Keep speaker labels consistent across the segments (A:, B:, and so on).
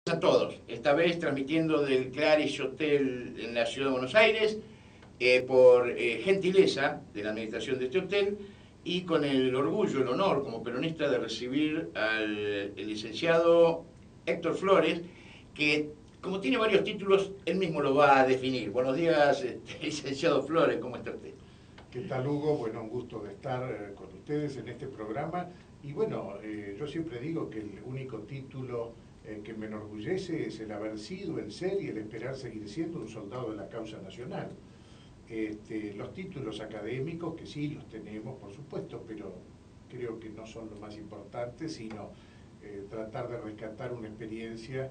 A: A todos, esta vez transmitiendo del Claridge Hotel en la ciudad de Buenos Aires, por gentileza de la administración de este hotel y con el orgullo, el honor como peronista de recibir al el licenciado Héctor Flores, que como tiene varios títulos, él mismo lo va a definir. Buenos días, licenciado Flores, ¿cómo está usted?
B: ¿Qué tal, Hugo? Bueno, un gusto de estar con ustedes en este programa. Y bueno, yo siempre digo que el único título que me enorgullece es el haber sido, el ser y el esperar seguir siendo un soldado de la causa nacional. Los títulos académicos, que sí los tenemos, por supuesto, pero creo que no son lo más importante, sino tratar de rescatar una experiencia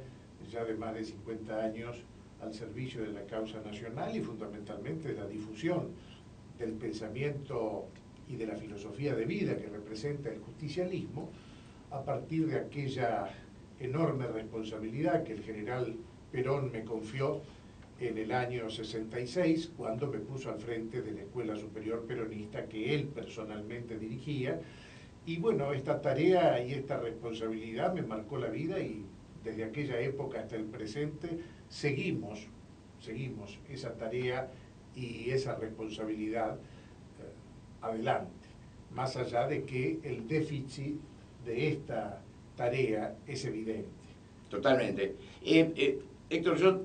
B: ya de más de 50 años al servicio de la causa nacional y fundamentalmente de la difusión del pensamiento y de la filosofía de vida que representa el justicialismo, a partir de aquella enorme responsabilidad que el general Perón me confió en el año 66, cuando me puso al frente de la Escuela Superior Peronista que él personalmente dirigía. Y bueno, esta tarea y esta responsabilidad me marcó la vida y desde aquella época hasta el presente seguimos esa tarea y esa responsabilidad adelante, más allá de que el déficit de esta tarea es evidente.
A: Totalmente. Héctor, yo,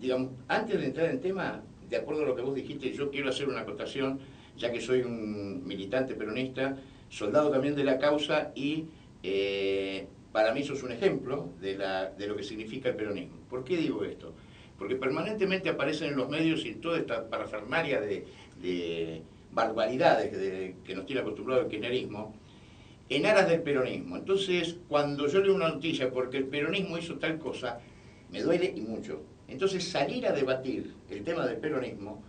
A: digamos, antes de entrar en tema, de acuerdo a lo que vos dijiste, yo quiero hacer una acotación, ya que soy un militante peronista, soldado también de la causa y para mí sos un ejemplo de lo que significa el peronismo. ¿Por qué digo esto? Porque permanentemente aparecen en los medios y toda esta parafernalia de barbaridades que nos tiene acostumbrado el kirchnerismo, en aras del peronismo. Entonces, cuando yo leo una noticia porque el peronismo hizo tal cosa, me duele y mucho. Entonces, salir a debatir el tema del peronismo,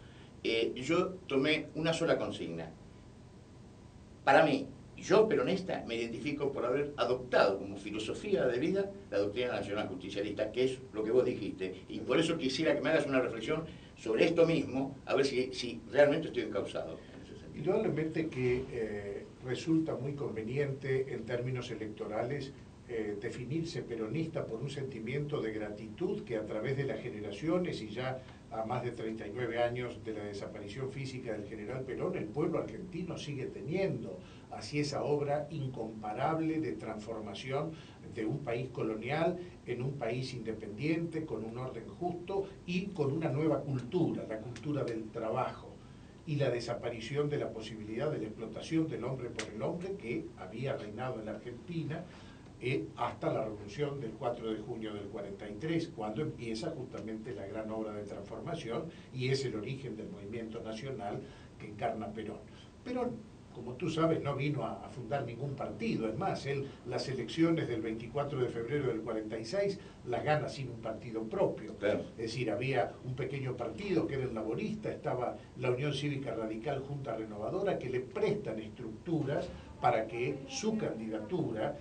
A: yo tomé una sola consigna. Para mí, yo peronista me identifico por haber adoptado como filosofía de vida la doctrina nacional justicialista, que es lo que vos dijiste. Y por eso quisiera que me hagas una reflexión sobre esto mismo, a ver si realmente estoy encausado en ese sentido.
B: Indudablemente que resulta muy conveniente en términos electorales definirse peronista por un sentimiento de gratitud que a través de las generaciones y ya a más de 39 años de la desaparición física del general Perón, el pueblo argentino sigue teniendo así esa obra incomparable de transformación de un país colonial en un país independiente, con un orden justo y con una nueva cultura, la cultura del trabajo y la desaparición de la posibilidad de la explotación del hombre por el hombre que había reinado en la Argentina hasta la revolución del 4 de junio del 43, cuando empieza justamente la gran obra de transformación y es el origen del movimiento nacional que encarna Perón. Perón, como tú sabes, no vino a fundar ningún partido, es más, él las elecciones del 24 de febrero del 46 las gana sin un partido propio.
A: Claro.
B: Es decir, había un pequeño partido que era el laborista, estaba la Unión Cívica Radical Junta Renovadora, que le prestan estructuras para que su candidatura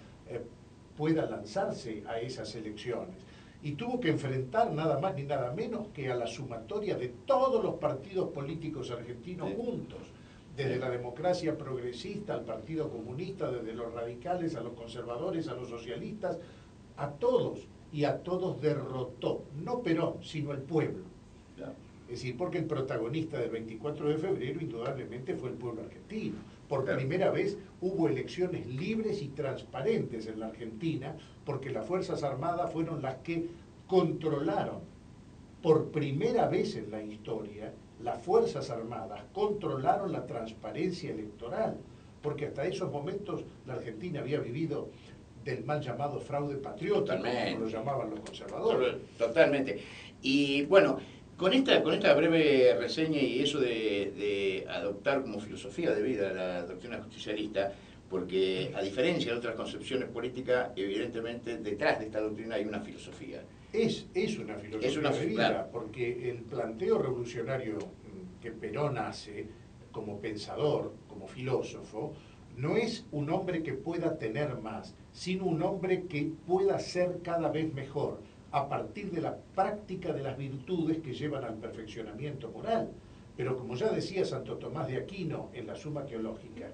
B: pueda lanzarse a esas elecciones. Y tuvo que enfrentar nada más ni nada menos que a la sumatoria de todos los partidos políticos argentinos juntos, desde la democracia progresista al Partido Comunista, desde los radicales a los conservadores, a los socialistas, a todos, y a todos derrotó, no Perón, sino el pueblo. Es decir, porque el protagonista del 24 de febrero indudablemente fue el pueblo argentino. Por primera vez hubo elecciones libres y transparentes en la Argentina, porque las Fuerzas Armadas fueron las que controlaron, por primera vez en la historia, las Fuerzas Armadas controlaron la transparencia electoral, porque hasta esos momentos la Argentina había vivido del mal llamado fraude patriótico, como lo llamaban los conservadores.
A: Totalmente. Y bueno, con esta breve reseña y eso de adoptar como filosofía de vida la doctrina justicialista, porque a diferencia de otras concepciones políticas, evidentemente detrás de esta doctrina hay una filosofía.
B: Es una filosofía de vida, porque el planteo revolucionario que Perón hace como pensador, como filósofo, no es un hombre que pueda tener más, sino un hombre que pueda ser cada vez mejor, a partir de la práctica de las virtudes que llevan al perfeccionamiento moral. Pero como ya decía Santo Tomás de Aquino en la Suma Teológica,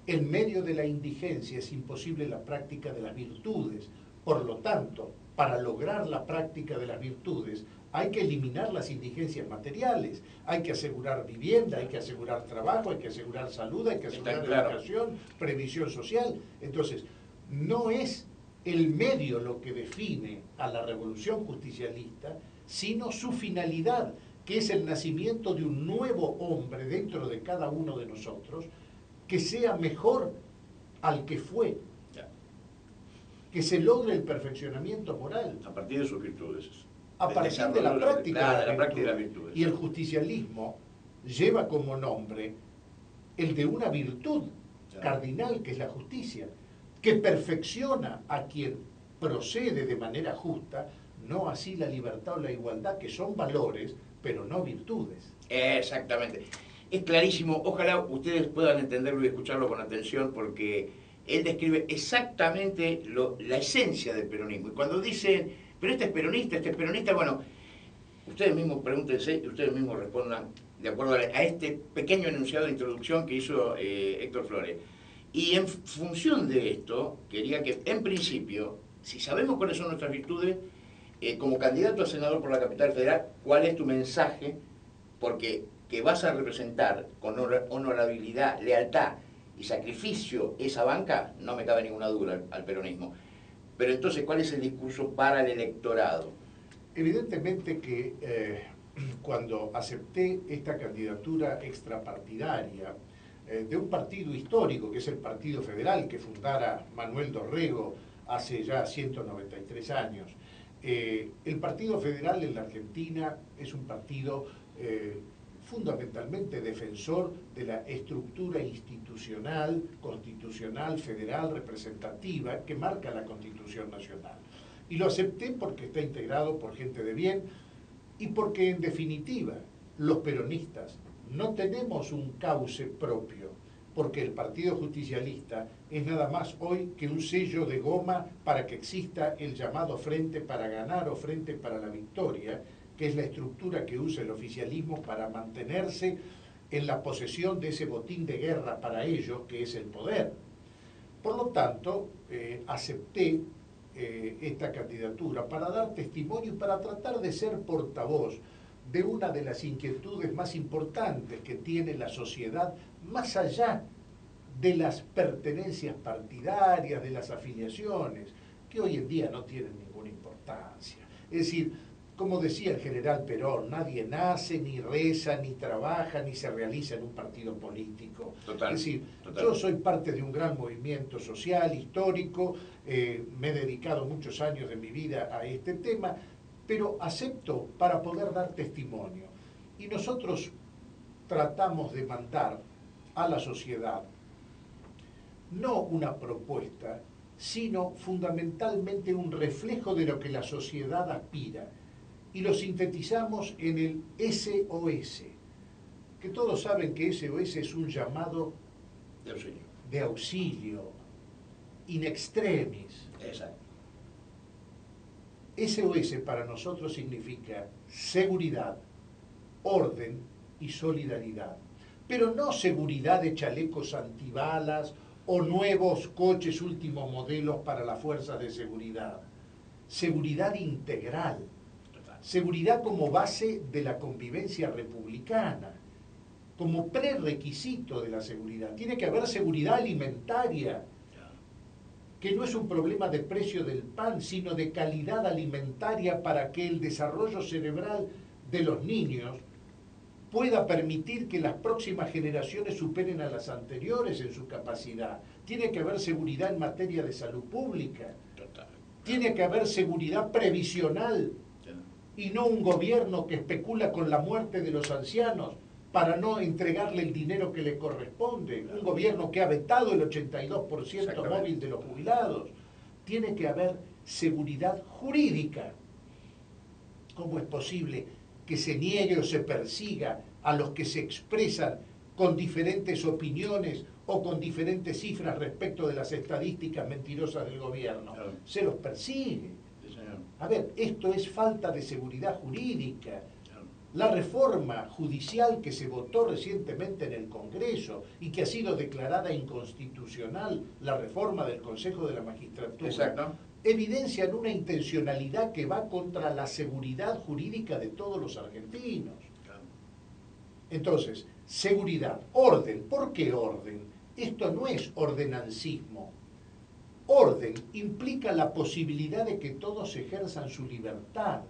B: en medio de la indigencia es imposible la práctica de las virtudes. Por lo tanto, para lograr la práctica de las virtudes, hay que eliminar las indigencias materiales, hay que asegurar vivienda, hay que asegurar trabajo, hay que asegurar salud, hay que asegurar educación, previsión social. Entonces, no es el medio lo que define a la revolución justicialista, sino su finalidad, que es el nacimiento de un nuevo hombre dentro de cada uno de nosotros, que sea mejor al que fue, que se logre el perfeccionamiento moral.
A: A partir de sus virtudes.
B: A partir de la práctica
A: de las virtudes.
B: Y el justicialismo lleva como nombre el de una virtud cardinal, que es la justicia, que perfecciona a quien procede de manera justa, no así la libertad o la igualdad, que son valores, pero no virtudes.
A: Exactamente. Es clarísimo. Ojalá ustedes puedan entenderlo y escucharlo con atención, porque él describe exactamente la esencia del peronismo. Y cuando dicen, pero este es peronista, bueno, ustedes mismos pregúntense y ustedes mismos respondan de acuerdo a este pequeño enunciado de introducción que hizo Héctor Flores. Y en función de esto, quería que, en principio, si sabemos cuáles son nuestras virtudes, como candidato a senador por la Capital Federal, ¿cuál es tu mensaje? Porque que vas a representar con honorabilidad, lealtad y sacrificio esa banca, no me cabe ninguna duda al peronismo. Pero entonces, ¿cuál es el discurso para el electorado?
B: Evidentemente que cuando acepté esta candidatura extrapartidaria de un partido histórico, que es el Partido Federal, que fundara Manuel Dorrego hace ya 193 años, el Partido Federal en la Argentina es un partido fundamentalmente defensor de la estructura institucional, constitucional, federal, representativa que marca la Constitución Nacional. Y lo acepté porque está integrado por gente de bien y porque, en definitiva, los peronistas no tenemos un cauce propio, porque el Partido Justicialista es nada más hoy que un sello de goma para que exista el llamado Frente para Ganar o Frente para la Victoria, que es la estructura que usa el oficialismo para mantenerse en la posesión de ese botín de guerra para ellos, que es el poder. Por lo tanto, acepté esta candidatura para dar testimonio y para tratar de ser portavoz de una de las inquietudes más importantes que tiene la sociedad, más allá de las pertenencias partidarias, de las afiliaciones, que hoy en día no tienen ninguna importancia. Es decir, como decía el general Perón, nadie nace, ni reza, ni trabaja, ni se realiza en un partido político.
A: Total,
B: es decir,
A: total.
B: Yo soy parte de un gran movimiento social, histórico, me he dedicado muchos años de mi vida a este tema, pero acepto para poder dar testimonio. Y nosotros tratamos de mandar a la sociedad no una propuesta, sino fundamentalmente un reflejo de lo que la sociedad aspira. Y lo sintetizamos en el SOS, que todos saben que SOS es un llamado de auxilio in extremis.
A: Exacto.
B: SOS para nosotros significa seguridad, orden y solidaridad. Pero no seguridad de chalecos antibalas o nuevos coches último modelo para las fuerzas de seguridad. Seguridad integral. Seguridad como base de la convivencia republicana, como prerequisito de la seguridad. Tiene que haber seguridad alimentaria, que no es un problema de precio del pan, sino de calidad alimentaria para que el desarrollo cerebral de los niños pueda permitir que las próximas generaciones superen a las anteriores en su capacidad. Tiene que haber seguridad en materia de salud pública. Tiene que haber seguridad previsional y no un gobierno que especula con la muerte de los ancianos para no entregarle el dinero que le corresponde. Un gobierno que ha vetado el 82% móvil de los jubilados. Tiene que haber seguridad jurídica. ¿Cómo es posible que se niegue o se persiga a los que se expresan con diferentes opiniones o con diferentes cifras respecto de las estadísticas mentirosas del gobierno? Se los persigue. A ver, esto es falta de seguridad jurídica. La reforma judicial que se votó recientemente en el Congreso y que ha sido declarada inconstitucional, la reforma del Consejo de la Magistratura, evidencian una intencionalidad que va contra la seguridad jurídica de todos los argentinos. Entonces, seguridad, orden. ¿Por qué orden? Esto no es ordenancismo. Orden implica la posibilidad de que todos ejerzan su libertad,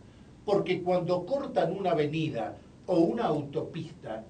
B: porque cuando cortan una avenida o una autopista,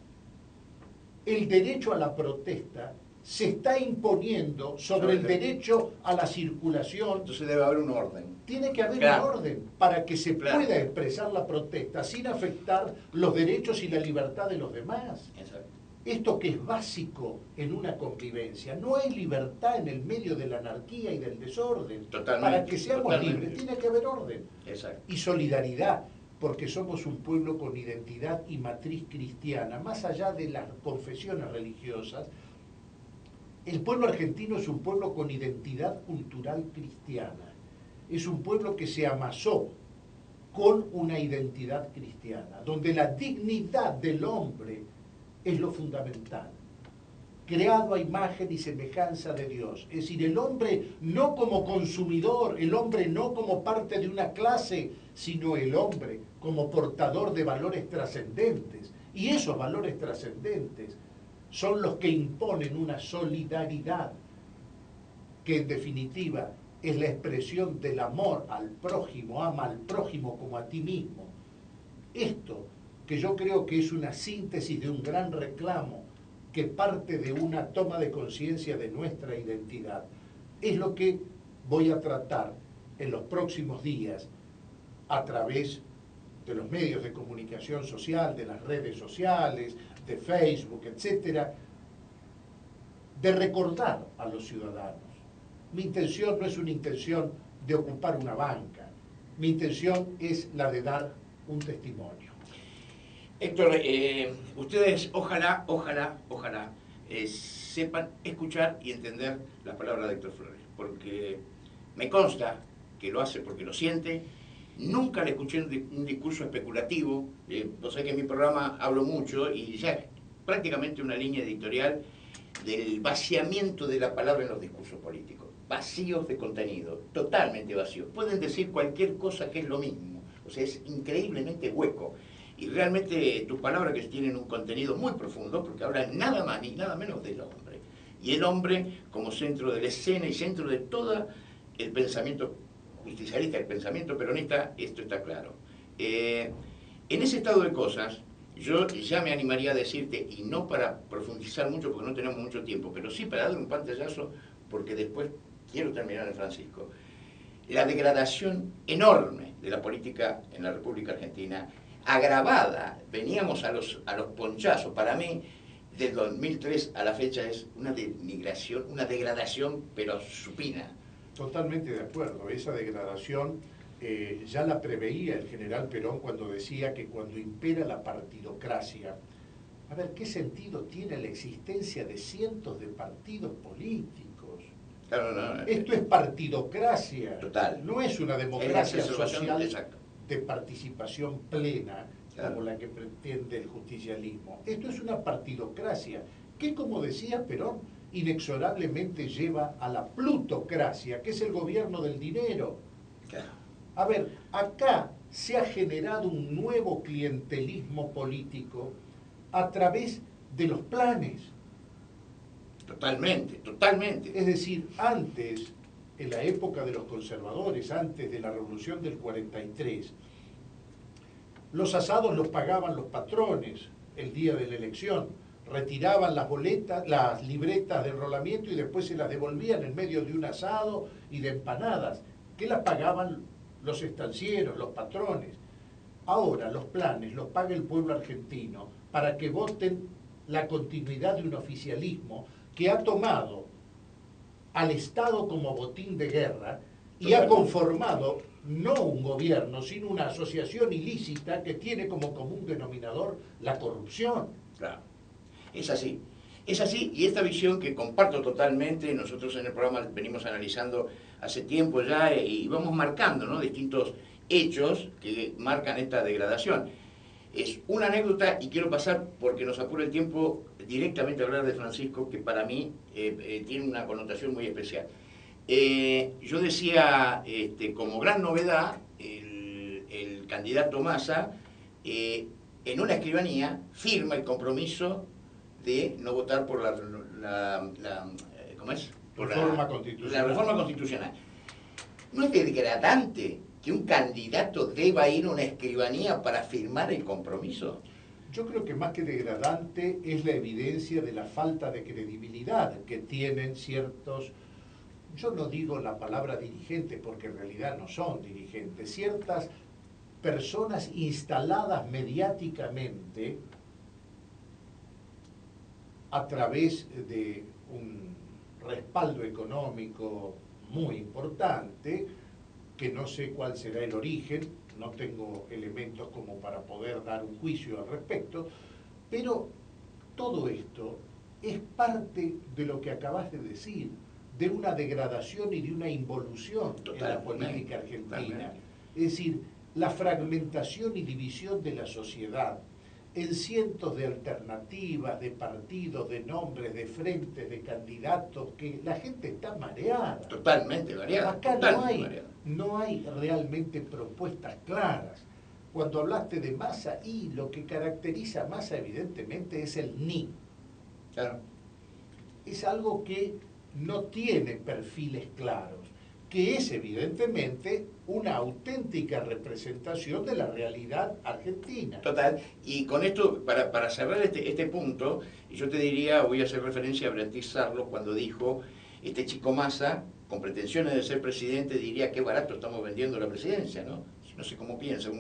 B: el derecho a la protesta se está imponiendo sobre el derecho a la circulación.
A: Entonces debe haber un orden.
B: Tiene que haber
A: Claro.
B: un orden para que se
A: Claro.
B: pueda expresar la protesta sin afectar los derechos y la libertad de los demás.
A: Exacto.
B: Esto que es básico en una convivencia. No hay libertad en el medio de la anarquía y del desorden.
A: Totalmente,
B: Para que seamos
A: totalmente.
B: libres tiene que haber orden.
A: Exacto.
B: Y solidaridad, porque somos un pueblo con identidad y matriz cristiana. Más allá de las confesiones religiosas, el pueblo argentino es un pueblo con identidad cultural cristiana. Es un pueblo que se amasó con una identidad cristiana, donde la dignidad del hombre es lo fundamental. Creado a imagen y semejanza de Dios. Es decir, el hombre no como consumidor, el hombre no como parte de una clase, sino el hombre como portador de valores trascendentes. Y esos valores trascendentes son los que imponen una solidaridad que en definitiva es la expresión del amor al prójimo, ama al prójimo como a ti mismo. Esto, que yo creo que es una síntesis de un gran reclamo que parte de una toma de conciencia de nuestra identidad, es lo que voy a tratar en los próximos días a través de los medios de comunicación social, de las redes sociales, de Facebook, etcétera, de recordar a los ciudadanos. Mi intención no es una intención de ocupar una banca, mi intención es la de dar un testimonio.
A: Héctor, ustedes ojalá sepan escuchar y entender las palabras de Héctor Flores, porque me consta que lo hace porque lo siente. Nunca le escuché un discurso especulativo. Vos sabés que en mi programa hablo mucho y ya prácticamente una línea editorial del vaciamiento de la palabra en los discursos políticos. Vacíos de contenido, totalmente vacíos. Pueden decir cualquier cosa que es lo mismo. O sea, es increíblemente hueco. Y realmente tus palabras que tienen un contenido muy profundo, porque hablan nada más ni nada menos del hombre. Y el hombre como centro de la escena y centro de todo el pensamiento justicialista, el pensamiento peronista, esto está claro. En ese estado de cosas, yo ya me animaría a decirte, y no para profundizar mucho porque no tenemos mucho tiempo, pero sí para dar un pantallazo, porque después quiero terminar en Francisco, la degradación enorme de la política en la República Argentina, agravada, veníamos a los ponchazos, para mí, del 2003 a la fecha es una denigración, una degradación, pero supina.
B: Totalmente de acuerdo, esa degradación ya la preveía el general Perón cuando decía que cuando impera la partidocracia, a ver, ¿qué sentido tiene la existencia de cientos de partidos políticos?
A: Claro, no,
B: Esto es partidocracia,
A: total.
B: No es una democracia social
A: exacto.
B: de participación plena,
A: claro,
B: como la que pretende el justicialismo. Esto es una partidocracia que, como decía Perón, inexorablemente lleva a la plutocracia, que es el gobierno del dinero.
A: Claro.
B: A ver, acá se ha generado un nuevo clientelismo político a través de los planes.
A: Totalmente, totalmente.
B: Es decir, antes, en la época de los conservadores, antes de la Revolución del 43, los asados los pagaban los patrones el día de la elección. Retiraban las boletas, las libretas de enrolamiento y después se las devolvían en medio de un asado y de empanadas, que las pagaban los estancieros, los patrones. Ahora los planes los paga el pueblo argentino para que voten la continuidad de un oficialismo que ha tomado al Estado como botín de guerra y ha conformado no un gobierno, sino una asociación ilícita que tiene como común denominador la corrupción.
A: Claro. Es así y esta visión que comparto totalmente, nosotros en el programa venimos analizando hace tiempo ya y vamos marcando, ¿no?, distintos hechos que marcan esta degradación. Es una anécdota y quiero pasar, porque nos apura el tiempo, directamente a hablar de Francisco, que para mí tiene una connotación muy especial. Yo decía, como gran novedad, el candidato Massa, en una escribanía, firma el compromiso de no votar por ¿cómo es? Por
B: Reforma constitucional.
A: La reforma constitucional. ¿No es degradante que un candidato deba ir a una escribanía para firmar el compromiso?
B: Yo creo que más que degradante es la evidencia de la falta de credibilidad que tienen ciertos, yo no digo la palabra dirigente porque en realidad no son dirigentes, ciertas personas instaladas mediáticamente a través de un respaldo económico muy importante, que no sé cuál será el origen, no tengo elementos como para poder dar un juicio al respecto, pero todo esto es parte de lo que acabas de decir, de una degradación y de una involución en la política argentina. Es decir, la fragmentación y división de la sociedad en cientos de alternativas, de partidos, de nombres, de frentes, de candidatos, que la gente está mareada.
A: Totalmente mareada.
B: Acá
A: Totalmente
B: no hay realmente propuestas claras. Cuando hablaste de Massa, y lo que caracteriza a Massa evidentemente es el ni.
A: Claro.
B: Es algo que no tiene perfiles claros, que es evidentemente una auténtica representación de la realidad argentina.
A: Total, y con esto, para cerrar este punto, yo te diría, voy a hacer referencia a Beatriz Sarlo cuando dijo, este chico Massa, con pretensiones de ser presidente, diría qué barato estamos vendiendo la presidencia, ¿no? No sé cómo piensa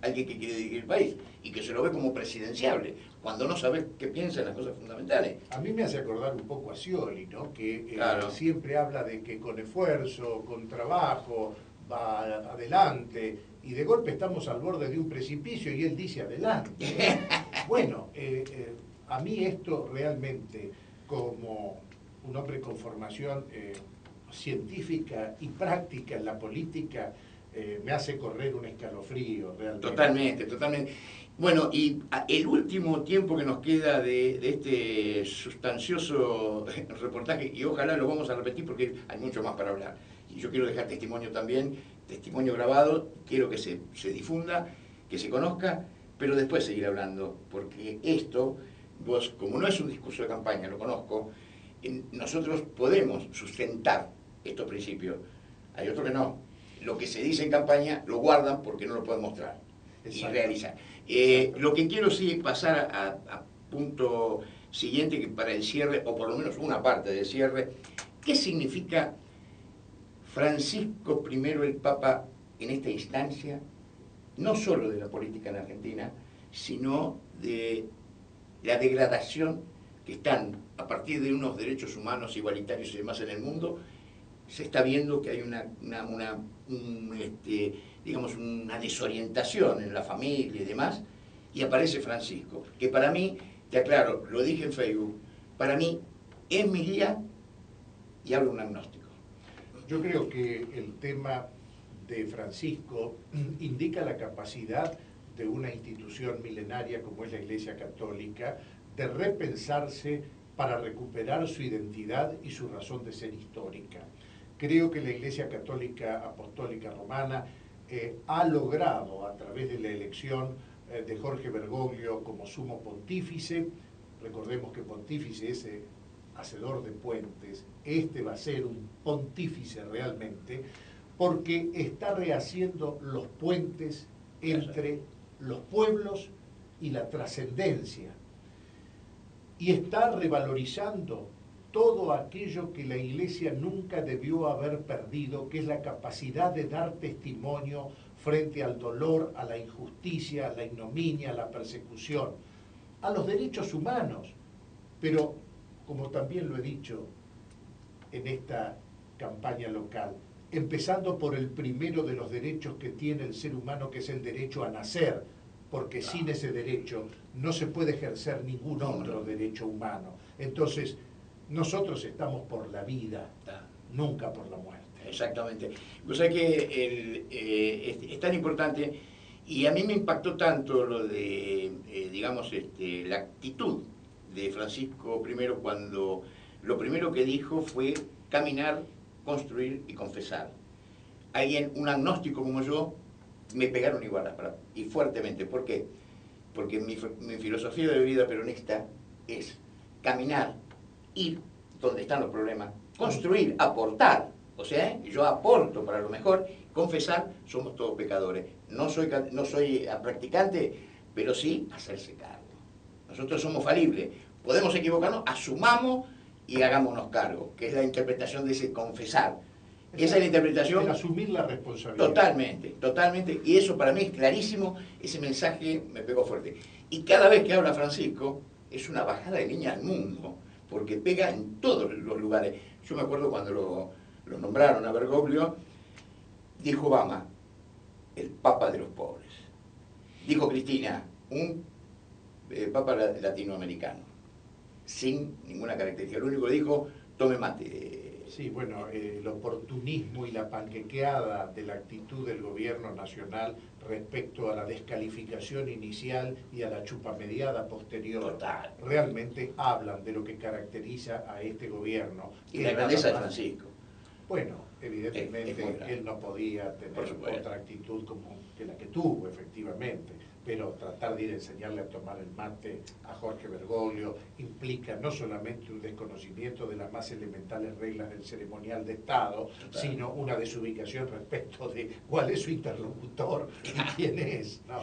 A: alguien que quiere dirigir el país y que se lo ve como presidenciable, cuando no sabe qué piensa en las cosas fundamentales.
B: A mí me hace acordar un poco a Scioli, ¿no? Que
A: claro.
B: Siempre habla de que con esfuerzo, con trabajo, va adelante, y de golpe estamos al borde de un precipicio y él dice adelante. Bueno, a mí esto realmente, como un hombre con formación científica y práctica en la política, me hace correr un escalofrío realmente.
A: Totalmente, totalmente. Bueno, y el último tiempo que nos queda de este sustancioso reportaje, y ojalá lo vamos a repetir porque hay mucho más para hablar, y yo quiero dejar testimonio también, testimonio grabado, quiero que se difunda, que se conozca, pero después seguir hablando, porque esto, vos, como no es un discurso de campaña, lo conozco, nosotros podemos sustentar estos principios, hay otros que no. Lo que se dice en campaña lo guardan porque no lo pueden mostrar y realizar. Lo que quiero sí pasar a punto siguiente, que para el cierre, o por lo menos una parte del cierre, ¿qué significa Francisco I el Papa en esta instancia, no solo de la política en Argentina, sino de la degradación que están, a partir de unos derechos humanos igualitarios y demás en el mundo, se está viendo que hay digamos, una desorientación en la familia y demás, y aparece Francisco, que para mí, te aclaro, lo dije en Facebook, para mí es mi guía y hablo un agnóstico.
B: Yo creo que el tema de Francisco indica la capacidad de una institución milenaria como es la Iglesia Católica de repensarse para recuperar su identidad y su razón de ser histórica. Creo que la Iglesia Católica Apostólica Romana ha logrado, a través de la elección de Jorge Bergoglio como sumo pontífice, recordemos que pontífice es hacedor de puentes, este va a ser un pontífice realmente, porque está rehaciendo los puentes entre los pueblos y la trascendencia, y está revalorizando todo aquello que la Iglesia nunca debió haber perdido, que es la capacidad de dar testimonio frente al dolor, a la injusticia, a la ignominia, a la persecución, a los derechos humanos. Pero, como también lo he dicho en esta campaña local, empezando por el primero de los derechos que tiene el ser humano, que es el derecho a nacer, porque sin ese derecho no se puede ejercer ningún otro derecho humano. Entonces, nosotros estamos por la vida, nunca por la muerte.
A: Exactamente. O sea que es tan importante, y a mí me impactó tanto lo de, digamos, la actitud de Francisco I cuando lo primero que dijo fue caminar construir y confesar. Alguien, un agnóstico como yo, me pegaron igual las palabras, y fuertemente. ¿Por qué? Porque mi filosofía de vida peronista es caminar, ir donde están los problemas, construir, aportar. O sea, yo aporto para lo mejor, confesar, somos todos pecadores. No soy practicante, pero sí hacerse cargo. Nosotros somos falibles, podemos equivocarnos, asumamos y hagámonos cargo, que es la interpretación de ese confesar. Esa es la interpretación.
B: El asumir la responsabilidad.
A: Totalmente, totalmente. Y eso para mí es clarísimo, ese mensaje me pegó fuerte. Y cada vez que habla Francisco, es una bajada de línea al mundo, porque pega en todos los lugares. Yo me acuerdo cuando lo nombraron a Bergoglio, dijo Obama, el papa de los pobres. Dijo Cristina, un papa latinoamericano, sin ninguna característica. Lo único que dijo, tome mate.
B: Sí, bueno, el oportunismo y la panquequeada de la actitud del gobierno nacional respecto a la descalificación inicial y a la chupamediada posterior,
A: Total.
B: Realmente hablan de lo que caracteriza a este gobierno.
A: Y la grandeza de Francisco.
B: Bueno, evidentemente él no podía tener otra actitud como que la que tuvo, efectivamente, pero tratar de ir a enseñarle a tomar el mate a Jorge Bergoglio implica no solamente un desconocimiento de las más elementales reglas del ceremonial de Estado, sino una desubicación respecto de cuál es su interlocutor y quién es, ¿no?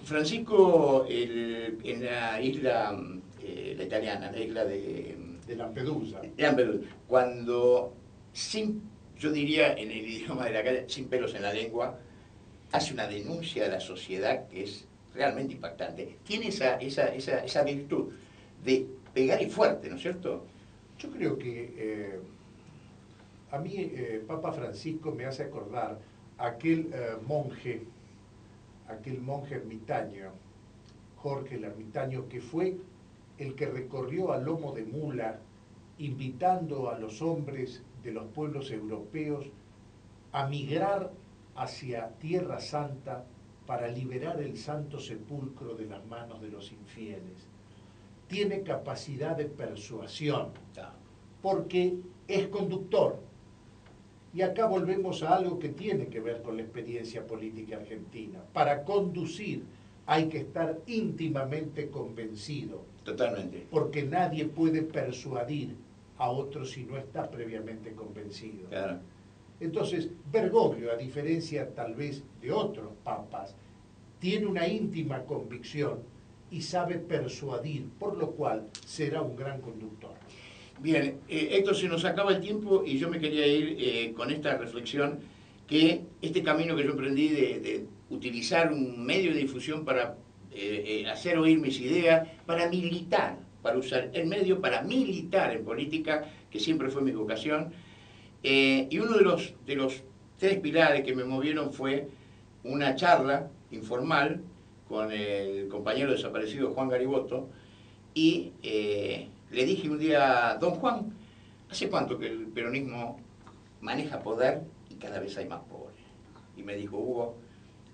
A: Francisco, en la isla la italiana, la isla de
B: Lampedusa.
A: Cuando, yo diría en el idioma de la calle, sin pelos en la lengua, hace una denuncia de la sociedad que es realmente impactante. Tiene esa virtud de pegar y fuerte, ¿no es cierto?
B: Yo creo que a mí Papa Francisco me hace acordar aquel monje ermitaño, Jorge el ermitaño, que fue el que recorrió a lomo de mula, invitando a los hombres de los pueblos europeos a migrar hacia Tierra Santa para liberar el Santo Sepulcro de las manos de los infieles. Tiene capacidad de persuasión, porque es conductor. Y acá volvemos a algo que tiene que ver con la experiencia política argentina. Para conducir hay que estar íntimamente convencido.
A: Totalmente.
B: Porque nadie puede persuadir a otro si no está previamente convencido.
A: Claro.
B: Entonces, Bergoglio, a diferencia tal vez de otros papas, tiene una íntima convicción y sabe persuadir, por lo cual será un gran conductor.
A: Bien, Héctor, se nos acaba el tiempo y yo me quería ir con esta reflexión, que este camino que yo emprendí de utilizar un medio de difusión para hacer oír mis ideas, para militar, para usar el medio para militar en política, que siempre fue mi vocación. Y uno de los tres pilares que me movieron fue una charla informal con el compañero desaparecido Juan Gariboto, y le dije un día, don Juan, ¿hace cuánto que el peronismo maneja poder y cada vez hay más pobres? Y me dijo, Hugo,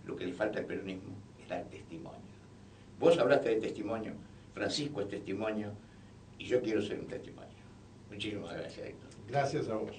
A: lo que le falta al peronismo es dar testimonio. Vos hablaste de testimonio, Francisco es testimonio, y yo quiero ser un testimonio. Muchísimas gracias, Héctor.
B: Gracias a vos.